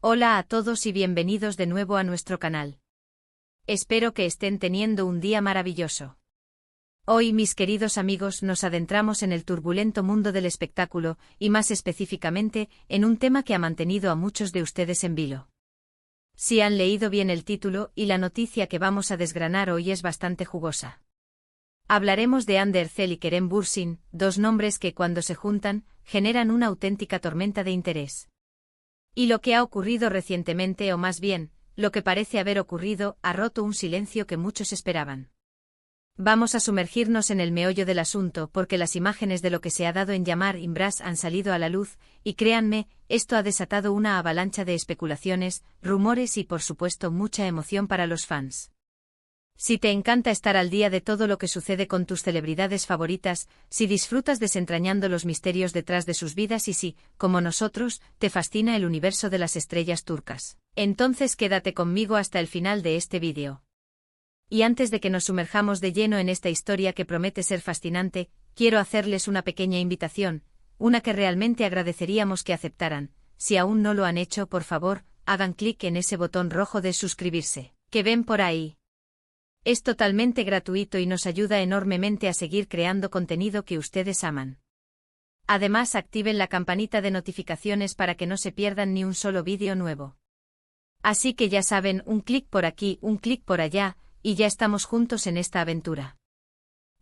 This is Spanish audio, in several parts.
Hola a todos y bienvenidos de nuevo a nuestro canal. Espero que estén teniendo un día maravilloso. Hoy, mis queridos amigos, nos adentramos en el turbulento mundo del espectáculo, y más específicamente, en un tema que ha mantenido a muchos de ustedes en vilo. Si han leído bien el título, y la noticia que vamos a desgranar hoy es bastante jugosa. Hablaremos de Hande Erçel y Kerem Bürsin, dos nombres que cuando se juntan, generan una auténtica tormenta de interés. Y lo que ha ocurrido recientemente, o más bien, lo que parece haber ocurrido, ha roto un silencio que muchos esperaban. Vamos a sumergirnos en el meollo del asunto porque las imágenes de lo que se ha dado en llamar Imbras han salido a la luz, y créanme, esto ha desatado una avalancha de especulaciones, rumores y por supuesto mucha emoción para los fans. Si te encanta estar al día de todo lo que sucede con tus celebridades favoritas, si disfrutas desentrañando los misterios detrás de sus vidas y si, como nosotros, te fascina el universo de las estrellas turcas, entonces quédate conmigo hasta el final de este vídeo. Y antes de que nos sumerjamos de lleno en esta historia que promete ser fascinante, quiero hacerles una pequeña invitación, una que realmente agradeceríamos que aceptaran. Si aún no lo han hecho, por favor, hagan clic en ese botón rojo de suscribirse, que ven por ahí. Es totalmente gratuito y nos ayuda enormemente a seguir creando contenido que ustedes aman. Además, activen la campanita de notificaciones para que no se pierdan ni un solo vídeo nuevo. Así que ya saben, un clic por aquí, un clic por allá, y ya estamos juntos en esta aventura.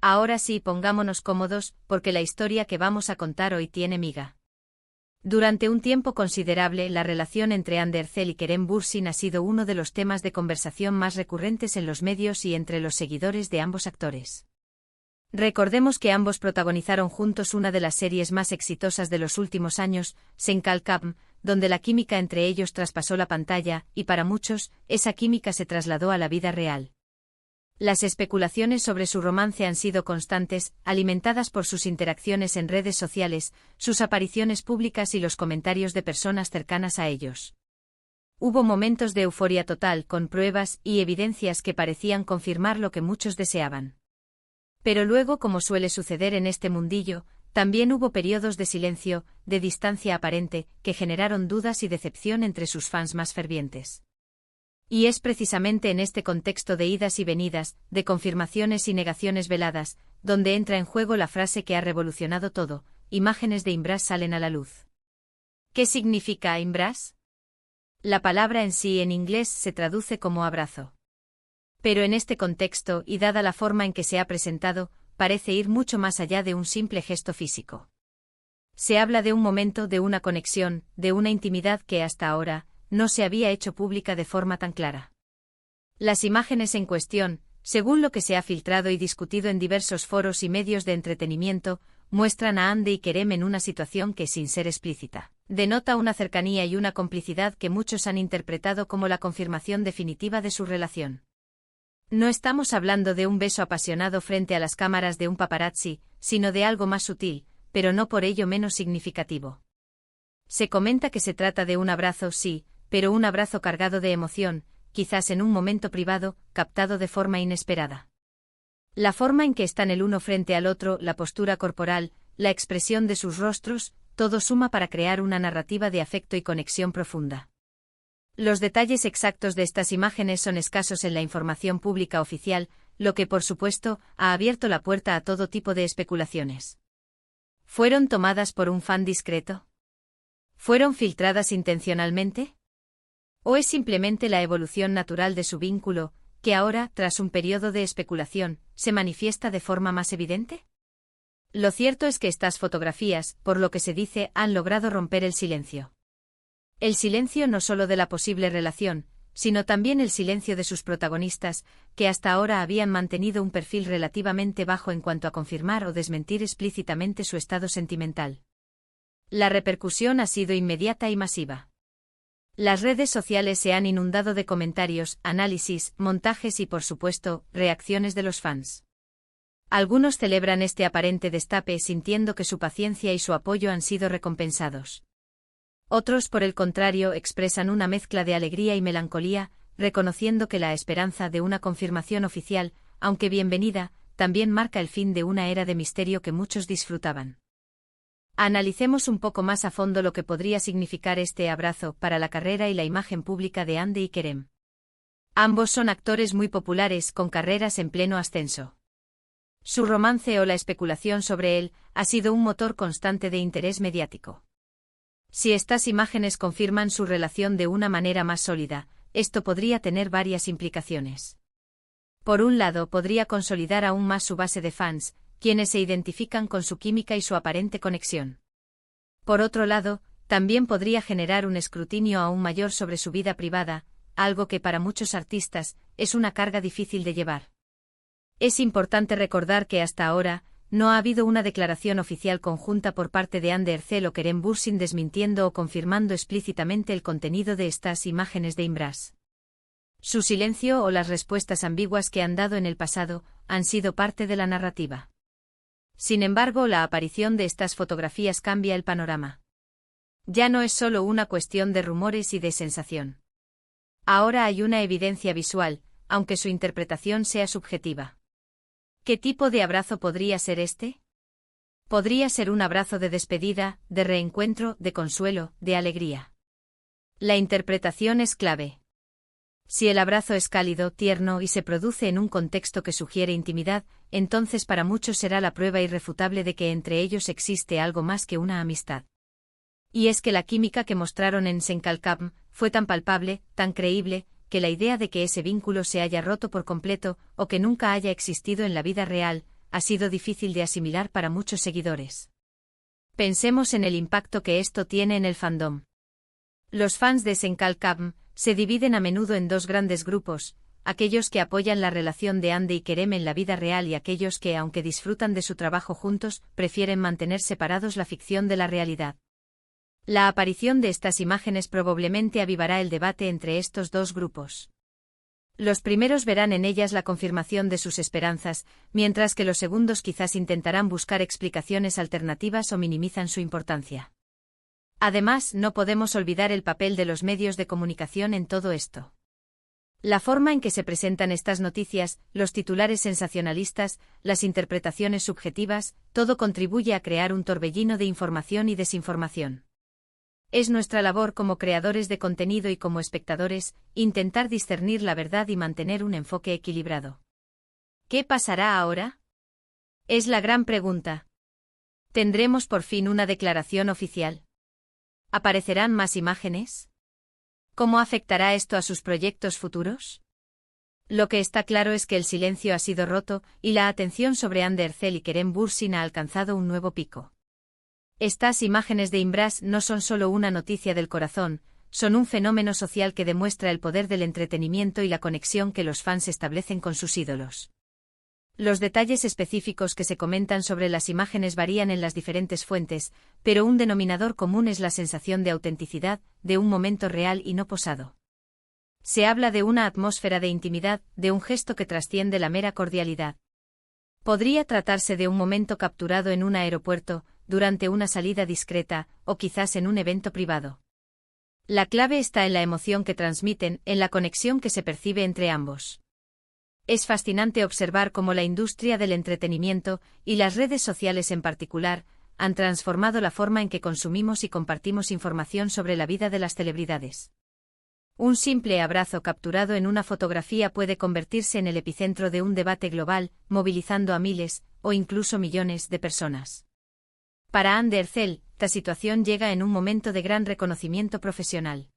Ahora sí, pongámonos cómodos, porque la historia que vamos a contar hoy tiene miga. Durante un tiempo considerable, la relación entre Hande Erçel y Kerem Bürsin ha sido uno de los temas de conversación más recurrentes en los medios y entre los seguidores de ambos actores. Recordemos que ambos protagonizaron juntos una de las series más exitosas de los últimos años, Sen Kalkam, donde la química entre ellos traspasó la pantalla, y para muchos, esa química se trasladó a la vida real. Las especulaciones sobre su romance han sido constantes, alimentadas por sus interacciones en redes sociales, sus apariciones públicas y los comentarios de personas cercanas a ellos. Hubo momentos de euforia total, con pruebas y evidencias que parecían confirmar lo que muchos deseaban. Pero luego, como suele suceder en este mundillo, también hubo periodos de silencio, de distancia aparente, que generaron dudas y decepción entre sus fans más fervientes. Y es precisamente en este contexto de idas y venidas, de confirmaciones y negaciones veladas, donde entra en juego la frase que ha revolucionado todo: imágenes de Imbras salen a la luz. ¿Qué significa Imbras? La palabra en sí en inglés se traduce como abrazo. Pero en este contexto, y dada la forma en que se ha presentado, parece ir mucho más allá de un simple gesto físico. Se habla de un momento, de una conexión, de una intimidad que hasta ahora no se había hecho pública de forma tan clara. Las imágenes en cuestión, según lo que se ha filtrado y discutido en diversos foros y medios de entretenimiento, muestran a Hande y Kerem en una situación que, sin ser explícita, denota una cercanía y una complicidad que muchos han interpretado como la confirmación definitiva de su relación. No estamos hablando de un beso apasionado frente a las cámaras de un paparazzi, sino de algo más sutil, pero no por ello menos significativo. Se comenta que se trata de un abrazo, sí, pero un abrazo cargado de emoción, quizás en un momento privado, captado de forma inesperada. La forma en que están el uno frente al otro, la postura corporal, la expresión de sus rostros, todo suma para crear una narrativa de afecto y conexión profunda. Los detalles exactos de estas imágenes son escasos en la información pública oficial, lo que por supuesto ha abierto la puerta a todo tipo de especulaciones. ¿Fueron tomadas por un fan discreto? ¿Fueron filtradas intencionalmente? ¿O es simplemente la evolución natural de su vínculo, que ahora, tras un periodo de especulación, se manifiesta de forma más evidente? Lo cierto es que estas fotografías, por lo que se dice, han logrado romper el silencio. El silencio no solo de la posible relación, sino también el silencio de sus protagonistas, que hasta ahora habían mantenido un perfil relativamente bajo en cuanto a confirmar o desmentir explícitamente su estado sentimental. La repercusión ha sido inmediata y masiva. Las redes sociales se han inundado de comentarios, análisis, montajes y, por supuesto, reacciones de los fans. Algunos celebran este aparente destape sintiendo que su paciencia y su apoyo han sido recompensados. Otros, por el contrario, expresan una mezcla de alegría y melancolía, reconociendo que la esperanza de una confirmación oficial, aunque bienvenida, también marca el fin de una era de misterio que muchos disfrutaban. Analicemos un poco más a fondo lo que podría significar este abrazo para la carrera y la imagen pública de Hande y Kerem. Ambos son actores muy populares con carreras en pleno ascenso. Su romance o la especulación sobre él ha sido un motor constante de interés mediático. Si estas imágenes confirman su relación de una manera más sólida, esto podría tener varias implicaciones. Por un lado, podría consolidar aún más su base de fans, quienes se identifican con su química y su aparente conexión. Por otro lado, también podría generar un escrutinio aún mayor sobre su vida privada, algo que para muchos artistas es una carga difícil de llevar. Es importante recordar que hasta ahora no ha habido una declaración oficial conjunta por parte de Hande Erçel o Kerem Bürsin desmintiendo o confirmando explícitamente el contenido de estas imágenes de Imbras. Su silencio o las respuestas ambiguas que han dado en el pasado han sido parte de la narrativa. Sin embargo, la aparición de estas fotografías cambia el panorama. Ya no es solo una cuestión de rumores y de sensación. Ahora hay una evidencia visual, aunque su interpretación sea subjetiva. ¿Qué tipo de abrazo podría ser este? Podría ser un abrazo de despedida, de reencuentro, de consuelo, de alegría. La interpretación es clave. Si el abrazo es cálido, tierno y se produce en un contexto que sugiere intimidad, entonces para muchos será la prueba irrefutable de que entre ellos existe algo más que una amistad. Y es que la química que mostraron en Senkalkam fue tan palpable, tan creíble, que la idea de que ese vínculo se haya roto por completo o que nunca haya existido en la vida real, ha sido difícil de asimilar para muchos seguidores. Pensemos en el impacto que esto tiene en el fandom. Los fans de Senkalkam se dividen a menudo en dos grandes grupos, aquellos que apoyan la relación de Hande y Kerem en la vida real y aquellos que, aunque disfrutan de su trabajo juntos, prefieren mantener separados la ficción de la realidad. La aparición de estas imágenes probablemente avivará el debate entre estos dos grupos. Los primeros verán en ellas la confirmación de sus esperanzas, mientras que los segundos quizás intentarán buscar explicaciones alternativas o minimizan su importancia. Además, no podemos olvidar el papel de los medios de comunicación en todo esto. La forma en que se presentan estas noticias, los titulares sensacionalistas, las interpretaciones subjetivas, todo contribuye a crear un torbellino de información y desinformación. Es nuestra labor como creadores de contenido y como espectadores, intentar discernir la verdad y mantener un enfoque equilibrado. ¿Qué pasará ahora? Es la gran pregunta. ¿Tendremos por fin una declaración oficial? ¿Aparecerán más imágenes? ¿Cómo afectará esto a sus proyectos futuros? Lo que está claro es que el silencio ha sido roto y la atención sobre Hande Erçel y Kerem Bürsin ha alcanzado un nuevo pico. Estas imágenes de Imbras no son solo una noticia del corazón, son un fenómeno social que demuestra el poder del entretenimiento y la conexión que los fans establecen con sus ídolos. Los detalles específicos que se comentan sobre las imágenes varían en las diferentes fuentes, pero un denominador común es la sensación de autenticidad, de un momento real y no posado. Se habla de una atmósfera de intimidad, de un gesto que trasciende la mera cordialidad. Podría tratarse de un momento capturado en un aeropuerto, durante una salida discreta, o quizás en un evento privado. La clave está en la emoción que transmiten, en la conexión que se percibe entre ambos. Es fascinante observar cómo la industria del entretenimiento, y las redes sociales en particular, han transformado la forma en que consumimos y compartimos información sobre la vida de las celebridades. Un simple abrazo capturado en una fotografía puede convertirse en el epicentro de un debate global, movilizando a miles, o incluso millones, de personas. Para Hande Erçel, esta situación llega en un momento de gran reconocimiento profesional.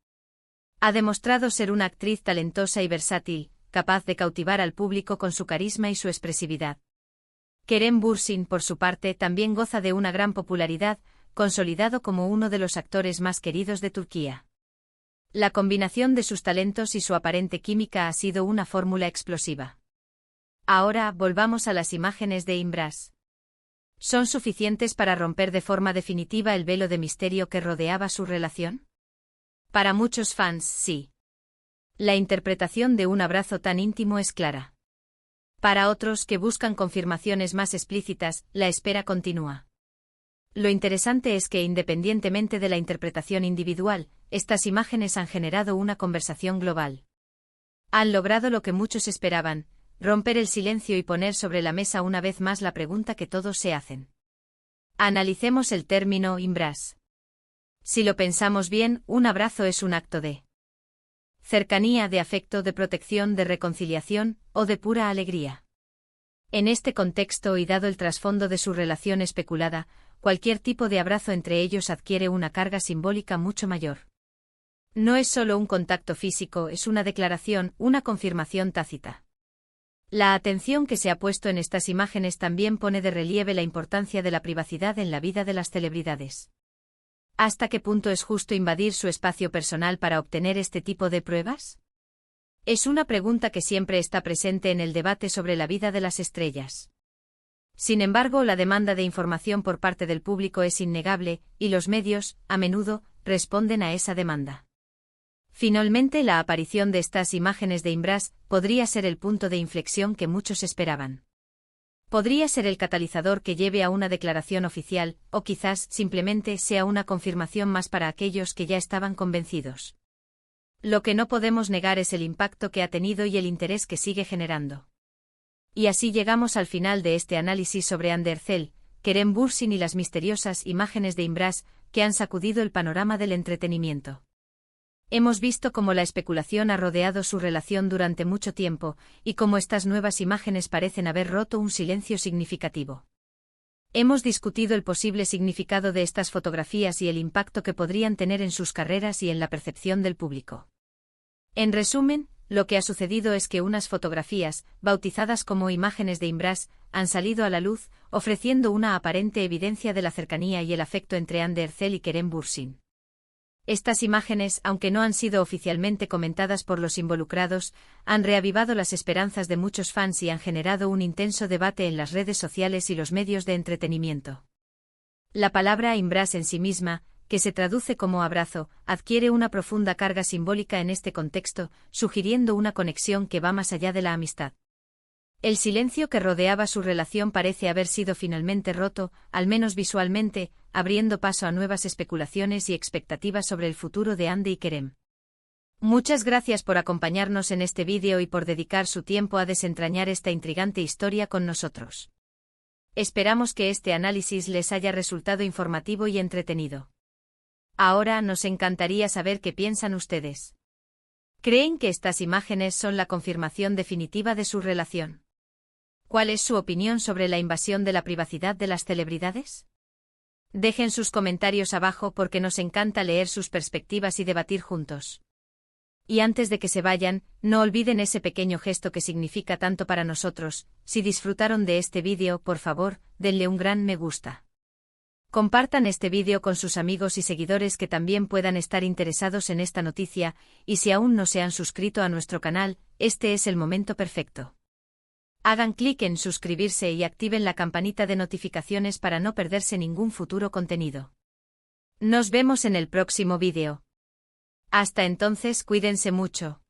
Ha demostrado ser una actriz talentosa y versátil, capaz de cautivar al público con su carisma y su expresividad. Kerem Bürsin, por su parte, también goza de una gran popularidad, consolidado como uno de los actores más queridos de Turquía. La combinación de sus talentos y su aparente química ha sido una fórmula explosiva. Ahora, volvamos a las imágenes de Imbras. ¿Son suficientes para romper de forma definitiva el velo de misterio que rodeaba su relación? Para muchos fans, sí. La interpretación de un abrazo tan íntimo es clara. Para otros que buscan confirmaciones más explícitas, la espera continúa. Lo interesante es que, independientemente de la interpretación individual, estas imágenes han generado una conversación global. Han logrado lo que muchos esperaban: romper el silencio y poner sobre la mesa una vez más la pregunta que todos se hacen. Analicemos el término imbras. Si lo pensamos bien, un abrazo es un acto de cercanía, de afecto, de protección, de reconciliación, o de pura alegría. En este contexto y dado el trasfondo de su relación especulada, cualquier tipo de abrazo entre ellos adquiere una carga simbólica mucho mayor. No es solo un contacto físico, es una declaración, una confirmación tácita. La atención que se ha puesto en estas imágenes también pone de relieve la importancia de la privacidad en la vida de las celebridades. ¿Hasta qué punto es justo invadir su espacio personal para obtener este tipo de pruebas? Es una pregunta que siempre está presente en el debate sobre la vida de las estrellas. Sin embargo, la demanda de información por parte del público es innegable, y los medios, a menudo, responden a esa demanda. Finalmente, la aparición de estas imágenes de Imbras podría ser el punto de inflexión que muchos esperaban. Podría ser el catalizador que lleve a una declaración oficial, o quizás simplemente sea una confirmación más para aquellos que ya estaban convencidos. Lo que no podemos negar es el impacto que ha tenido y el interés que sigue generando. Y así llegamos al final de este análisis sobre Ander Zel, Kerem Bürsin y las misteriosas imágenes de Imbras que han sacudido el panorama del entretenimiento. Hemos visto cómo la especulación ha rodeado su relación durante mucho tiempo, y cómo estas nuevas imágenes parecen haber roto un silencio significativo. Hemos discutido el posible significado de estas fotografías y el impacto que podrían tener en sus carreras y en la percepción del público. En resumen, lo que ha sucedido es que unas fotografías, bautizadas como imágenes de Imbras, han salido a la luz, ofreciendo una aparente evidencia de la cercanía y el afecto entre Ander Zel y Kerem Bürsin. Estas imágenes, aunque no han sido oficialmente comentadas por los involucrados, han reavivado las esperanzas de muchos fans y han generado un intenso debate en las redes sociales y los medios de entretenimiento. La palabra Imbras en sí misma, que se traduce como abrazo, adquiere una profunda carga simbólica en este contexto, sugiriendo una conexión que va más allá de la amistad. El silencio que rodeaba su relación parece haber sido finalmente roto, al menos visualmente, abriendo paso a nuevas especulaciones y expectativas sobre el futuro de Andy y Kerem. Muchas gracias por acompañarnos en este vídeo y por dedicar su tiempo a desentrañar esta intrigante historia con nosotros. Esperamos que este análisis les haya resultado informativo y entretenido. Ahora nos encantaría saber qué piensan ustedes. ¿Creen que estas imágenes son la confirmación definitiva de su relación? ¿Cuál es su opinión sobre la invasión de la privacidad de las celebridades? Dejen sus comentarios abajo porque nos encanta leer sus perspectivas y debatir juntos. Y antes de que se vayan, no olviden ese pequeño gesto que significa tanto para nosotros. Si disfrutaron de este vídeo, por favor, denle un gran me gusta. Compartan este vídeo con sus amigos y seguidores que también puedan estar interesados en esta noticia, y si aún no se han suscrito a nuestro canal, este es el momento perfecto. Hagan clic en suscribirse y activen la campanita de notificaciones para no perderse ningún futuro contenido. Nos vemos en el próximo vídeo. Hasta entonces, cuídense mucho.